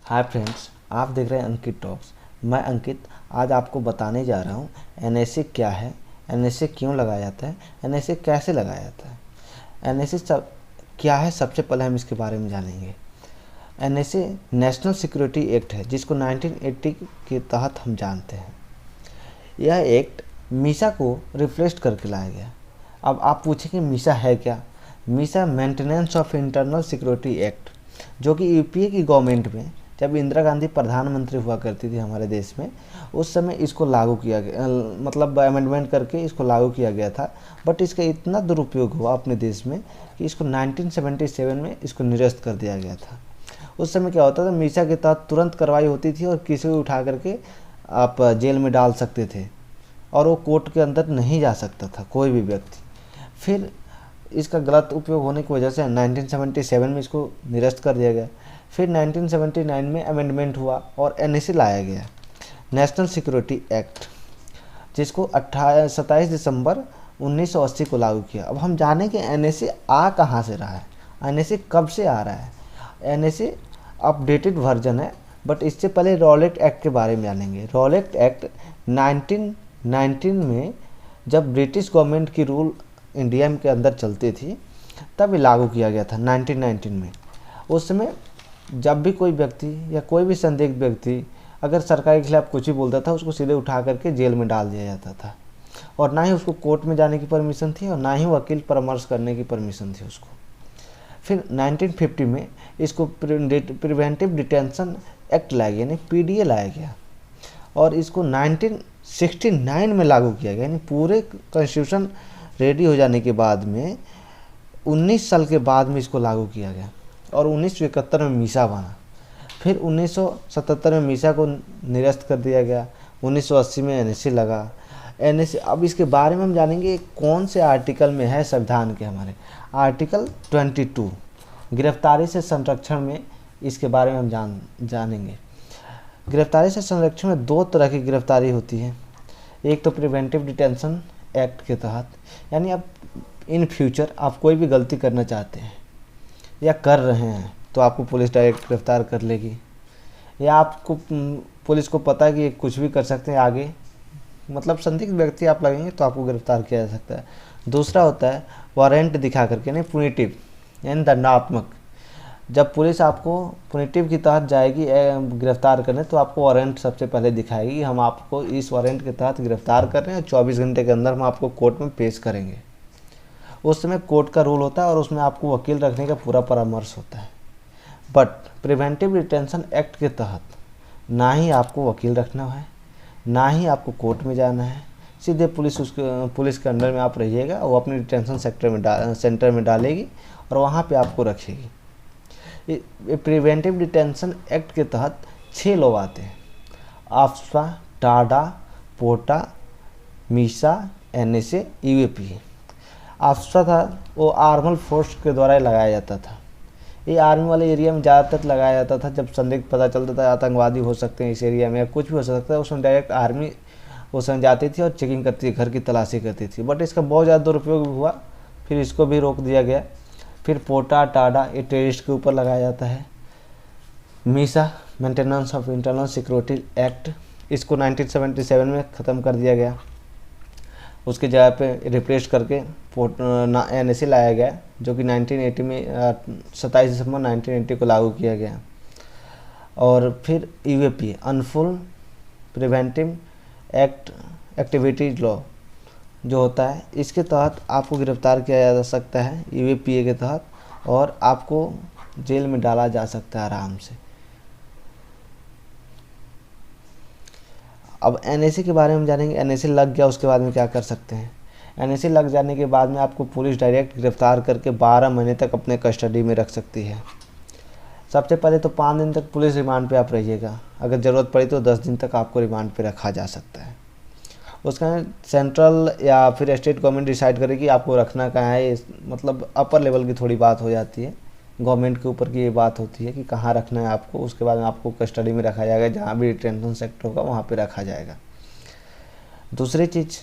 Hi friends, आप देख रहे हैं अंकित टॉक्स। मैं अंकित आज आपको बताने जा रहा हूँ एनएसए क्या है, एनएसए क्यों लगाया जाता है, एनएसए कैसे लगाया जाता है, एनएसए सब क्या है। सबसे पहले हम इसके बारे में जानेंगे। एनएसए नेशनल सिक्योरिटी एक्ट है, जिसको 1980 के तहत हम जानते हैं। यह एक्ट मीसा को रिप्लेस करके लाया गया। अब आप पूछेंगे मीसा है क्या? Misa maintenance of internal security act, जो कि यूपीए की गवर्नमेंट में जब इंदिरा गांधी प्रधानमंत्री हुआ करती थी हमारे देश में, उस समय इसको लागू किया गया, मतलब अमेंडमेंट करके इसको लागू किया गया था। बट इसका इतना दुरुपयोग हुआ अपने देश में कि इसको 1977 में इसको निरस्त कर दिया गया था। उस समय क्या होता था, मीसा के तहत तुरंत कार्रवाई होती थी और किसी को उठा करके आप जेल में डाल सकते थे और वो कोर्ट के अंदर नहीं जा सकता था कोई भी व्यक्ति। फिर इसका गलत उपयोग होने की वजह से 1977 में इसको निरस्त कर दिया गया। फिर 1979 में अमेंडमेंट हुआ और एनएसए लाया गया, नेशनल सिक्योरिटी एक्ट, जिसको 27 दिसंबर 1980 को लागू किया। अब हम जानें कि एनएसए आ कहाँ से रहा है, एनएसए कब से आ रहा है। एनएसए अपडेटेड वर्जन है, बट इससे पहले रॉलेट एक्ट के बारे में जानेंगे। रॉलेट एक्ट 1919 में जब ब्रिटिश गवर्नमेंट की रूल इंडिया के अंदर चलती थी तब ये लागू किया गया था 1919 में। उस समय जब भी कोई व्यक्ति या कोई भी संदिग्ध व्यक्ति अगर सरकार के खिलाफ कुछ भी बोलता था, उसको सीधे उठा करके जेल में डाल दिया जाता था और ना ही उसको कोर्ट में जाने की परमिशन थी और ना ही वकील परामर्श करने की परमिशन थी उसको। फिर 1950 में इसको प्रिवेंटिव डिटेंशन एक्ट लाया गया, यानी पीडीए लाया गया और इसको 1969 में लागू किया गया। यानी पूरे कॉन्स्टिट्यूशन रेडी हो जाने के बाद में 19 साल के बाद में इसको लागू किया गया और 1971 में मीसा बना। फिर 1977 में मीसा को निरस्त कर दिया गया। 1980 में एनएसए लगा। एनएसए, अब इसके बारे में हम जानेंगे कौन से आर्टिकल में है संविधान के। हमारे आर्टिकल 22 गिरफ्तारी से संरक्षण में इसके बारे में हम जानेंगे। गिरफ्तारी से संरक्षण में दो तरह की गिरफ्तारी होती है। एक तो प्रिवेंटिव डिटेंशन एक्ट के तहत, यानी अब इन फ्यूचर आप कोई भी गलती करना चाहते हैं या कर रहे हैं तो आपको पुलिस डायरेक्ट गिरफ्तार कर लेगी, या आपको पुलिस को पता है कि कुछ भी कर सकते हैं आगे, मतलब संदिग्ध व्यक्ति आप लगेंगे तो आपको गिरफ्तार किया जा सकता है। दूसरा होता है वारंट दिखा करके, यानी पुनिटिव यानी दंडात्मक। जब पुलिस आपको पुनिटिव की तहत जाएगी गिरफ्तार करने, तो आपको वारंट सबसे पहले दिखाएगी, हम आपको इस वारंट के तहत गिरफ्तार कर रहे हैं और 24 घंटे के अंदर हम आपको कोर्ट में पेश करेंगे। उस समय कोर्ट का रूल होता है और उसमें आपको वकील रखने का पूरा परामर्श होता है। बट प्रिवेंटिव डिटेंशन एक्ट के तहत ना ही आपको वकील रखना है, ना ही आपको कोर्ट में जाना है, सीधे पुलिस के अंडर में आप रहिएगा। वो अपनी डिटेंशन सेंटर में डालेगी और वहाँ पे आपको रखेगी। प्रिवेंटिव डिटेंशन एक्ट के तहत 6 लोग आते हैं: आफ्सा, टाडा, पोटा, मीसा, एनएसए, यूएपी। आफ्सा था वो आर्मल फोर्स के द्वारा लगाया जाता था। ये आर्मी वाले एरिया में ज़्यादातर लगाया जाता था। जब संदिग्ध पता चलता था आतंकवादी हो सकते हैं इस एरिया में या कुछ भी हो सकता है, उसमें डायरेक्ट आर्मी उसमें जाती थी और चेकिंग करती थी, घर की तलाशी करती थी। बट इसका बहुत ज़्यादा दुरुपयोग हुआ, फिर इसको भी रोक दिया गया। फिर पोटा, टाडा ये टेररिस्ट के ऊपर लगाया जाता है। Misa maintenance of internal security act, इसको 1977 में ख़त्म कर दिया गया। उसके जगह पे रिप्लेस करके एनएसए लाया गया, जो कि 1980 में 27 दिसंबर 1980 को लागू किया गया। और फिर यूएपी अनफुल प्रिवेंटिव एक्टिविटीज लॉ जो होता है, इसके तहत आपको गिरफ्तार किया जा सकता है यूएपीए के तहत और आपको जेल में डाला जा सकता है आराम से। अब एनएसए के बारे में जानेंगे। एनएसए लग गया, उसके बाद में क्या कर सकते हैं। एनएसए लग जाने के बाद में आपको पुलिस डायरेक्ट गिरफ्तार करके 12 महीने तक अपने कस्टडी में रख सकती है। सबसे पहले तो 5 दिन तक पुलिस रिमांड पे आप रहिएगा, अगर ज़रूरत पड़ी तो 10 दिन तक आपको रिमांड पे रखा जा सकता है। उसका सेंट्रल या फिर स्टेट गवर्नमेंट डिसाइड करेगी आपको रखना कहाँ है, मतलब अपर लेवल की थोड़ी बात हो जाती है, गवर्नमेंट के ऊपर की ये बात होती है कि कहाँ रखना है आपको। उसके बाद में आपको कस्टडी में रखा जाएगा, जहाँ भी डिटेंशन सेक्टर होगा वहाँ पे रखा जाएगा। दूसरी चीज़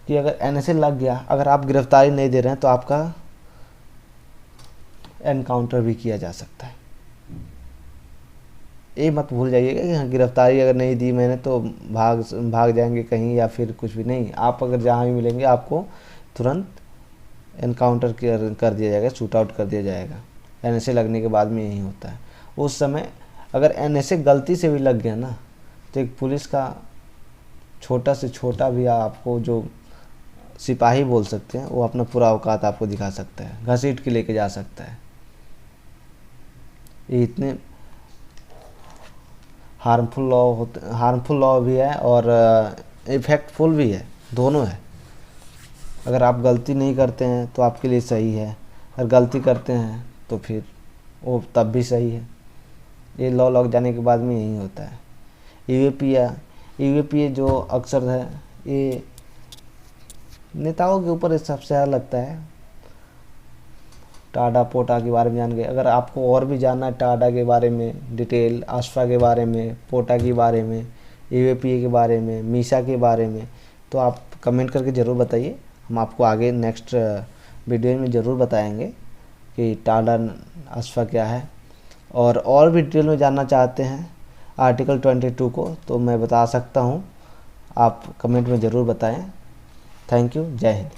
कि अगर एनएसए लग गया, अगर आप गिरफ्तारी नहीं दे रहे हैं तो आपका एनकाउंटर भी किया जा सकता है। ये मत भूल जाइएगा कि हाँ गिरफ्तारी अगर नहीं दी मैंने तो भाग जाएंगे कहीं या फिर कुछ भी नहीं। आप अगर जहाँ भी मिलेंगे आपको तुरंत एनकाउंटर कर दिया जाएगा, शूट आउट कर दिया जाएगा। एनएसए लगने के बाद में यही होता है। उस समय अगर एनएसए गलती से भी लग गया ना तो एक पुलिस का छोटा से छोटा भी आपको जो सिपाही बोल सकते हैं वो अपना पूरा औकात आपको दिखा सकता है, घसीट के लेके जा सकता है। ये इतने हार्मफुल लॉ भी है और इफ़ेक्टफुल भी है, दोनों है। अगर आप गलती नहीं करते हैं तो आपके लिए सही है, अगर गलती करते हैं तो फिर वो तब भी सही है। ये लॉ लग जाने के बाद में यही होता है। ईवीपीए जो अक्सर है ये नेताओं के ऊपर सबसे ज़्यादा लगता है। टाडा पोटा के बारे में जान गए। अगर आपको और भी जानना है टाडा के बारे में डिटेल, आसफा के बारे में, पोटा के बारे में, ईवीपीए के बारे में, मीसा के बारे में, तो आप कमेंट करके ज़रूर बताइए। हम आपको आगे नेक्स्ट वीडियो में ज़रूर बताएंगे कि टाडा आसफा क्या है। और भी डिटेल में जानना चाहते हैं आर्टिकल 22 को तो मैं बता सकता हूँ, आप कमेंट में ज़रूर बताएं। Thank you. जय हिंद।